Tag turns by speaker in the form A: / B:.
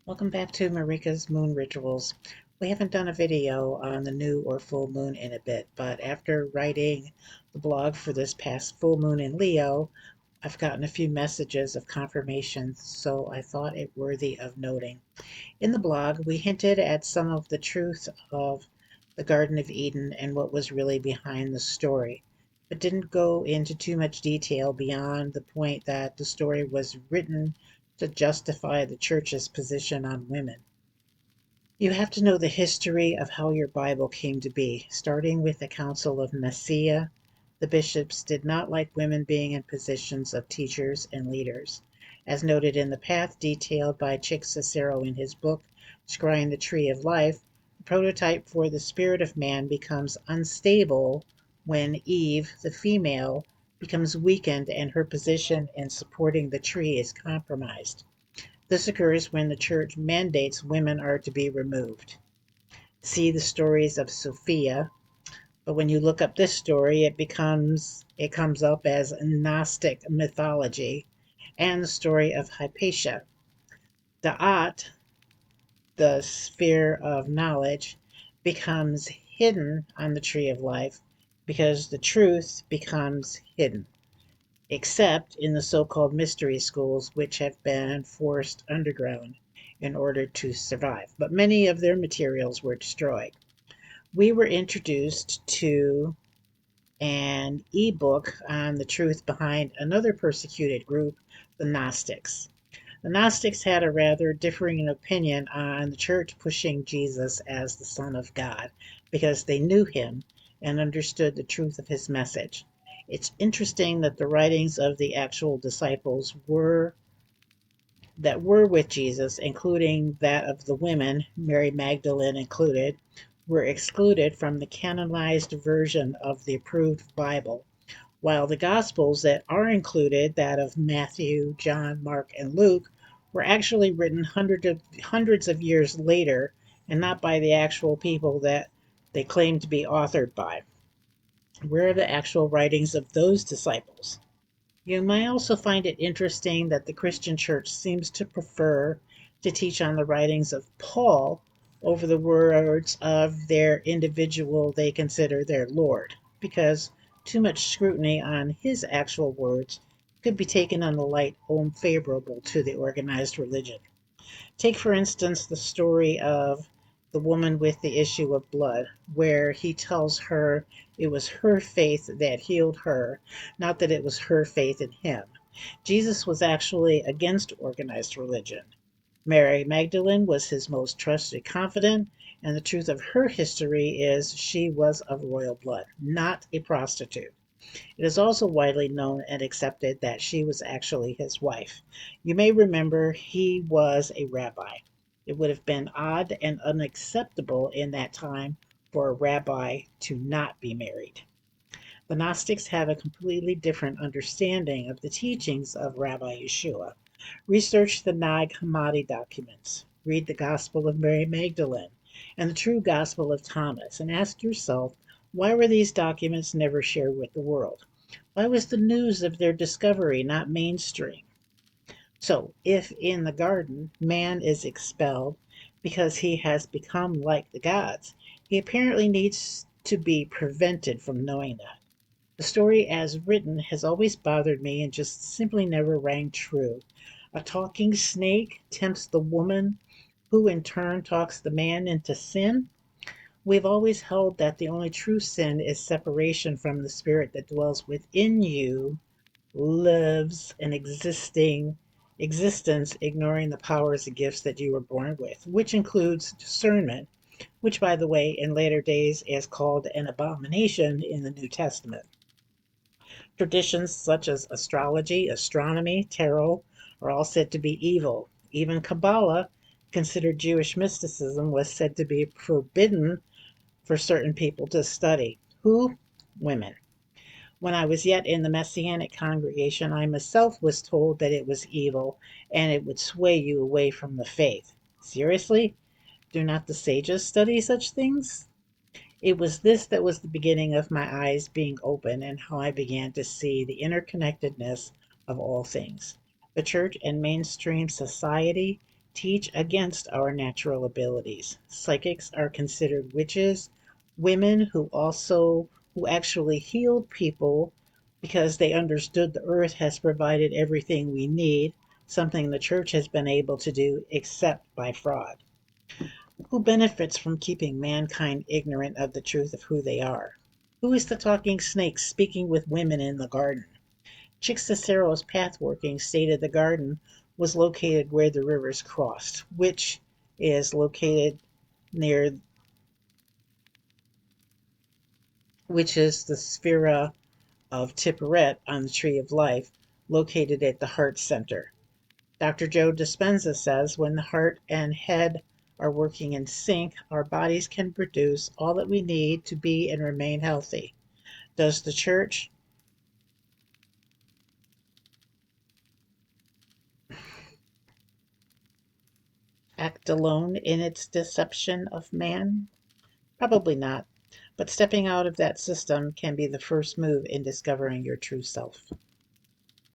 A: Welcome back to Marika's Moon Rituals. We haven't done a video on the new or full moon in a bit, but after writing the blog for this past full moon in Leo, I've gotten a few messages of confirmation, so I thought it worthy of noting. In the blog, we hinted at some of the truth of the Garden of Eden and what was really behind the story, but didn't go into too much detail beyond the point that the story was written to justify the church's position on women. You have to know the history of how your Bible came to be, starting with the Council of Nicaea. The bishops did not like women being in positions of teachers and leaders. As noted in the path detailed by Chick Cicero in his book, Scrying the Tree of Life, the prototype for the spirit of man becomes unstable when Eve, the female, becomes weakened and her position in supporting the tree is compromised. This occurs when the church mandates women are to be removed. See the stories of Sophia, but when you look up this story, it comes up as Gnostic mythology, and the story of Hypatia. Da'at, the sphere of knowledge, becomes hidden on the tree of life because the truth becomes hidden, except in the so-called mystery schools, which have been forced underground in order to survive. But many of their materials were destroyed. We were introduced to an ebook on the truth behind another persecuted group, the Gnostics. The Gnostics had a rather differing opinion on the church pushing Jesus as the Son of God because they knew him and understood the truth of his message. It's interesting that the writings of the actual disciples were with Jesus, including that of the women, Mary Magdalene included, were excluded from the canonized version of the approved Bible, while the Gospels that are included, that of Matthew, John, Mark, and Luke, were actually written hundreds of years later and not by the actual people that they claim to be authored by. Where are the actual writings of those disciples? You might also find it interesting that the Christian church seems to prefer to teach on the writings of Paul over the words of their individual they consider their Lord, because too much scrutiny on his actual words could be taken on the light unfavorable to the organized religion. Take, for instance, the story of the woman with the issue of blood, where he tells her it was her faith that healed her, not that it was her faith in him. Jesus was actually against organized religion. Mary Magdalene was his most trusted confidant, and the truth of her history is she was of royal blood, not a prostitute. It is also widely known and accepted that she was actually his wife. You may remember he was a rabbi. It would have been odd and unacceptable in that time for a rabbi to not be married. The Gnostics have a completely different understanding of the teachings of Rabbi Yeshua. Research the Nag Hammadi documents, read the Gospel of Mary Magdalene, and the True Gospel of Thomas, and ask yourself, why were these documents never shared with the world? Why was the news of their discovery not mainstream? So, if in the garden man is expelled because he has become like the gods, he apparently needs to be prevented from knowing that. The story as written has always bothered me and just simply never rang true. A talking snake tempts the woman, who in turn talks the man into sin. We've always held that the only true sin is separation from the spirit that dwells within you, lives an existing existence, ignoring the powers and gifts that you were born with, which includes discernment, which, by the way, in later days is called an abomination in the New Testament. Traditions such as astrology, astronomy, tarot are all said to be evil. Even Kabbalah, considered Jewish mysticism, was said to be forbidden for certain people to study. Who? Women. When I was yet in the Messianic congregation, I myself was told that it was evil and it would sway you away from the faith. Seriously? Do not the sages study such things? It was this that was the beginning of my eyes being open and how I began to see the interconnectedness of all things. The church and mainstream society teach against our natural abilities. Psychics are considered witches, women who actually healed people because they understood the earth has provided everything we need, something the church has been able to do except by fraud. Who benefits from keeping mankind ignorant of the truth of who they are? Who is the talking snake speaking with women in the garden? Chicxacero's pathworking stated the garden was located where the rivers crossed, which is located near, which is the Sphera of Tiperet on the Tree of Life, located at the heart center. Dr. Joe Dispenza says when the heart and head are working in sync, our bodies can produce all that we need to be and remain healthy. Does the church act alone in its deception of man? Probably not, but stepping out of that system can be the first move in discovering your true self.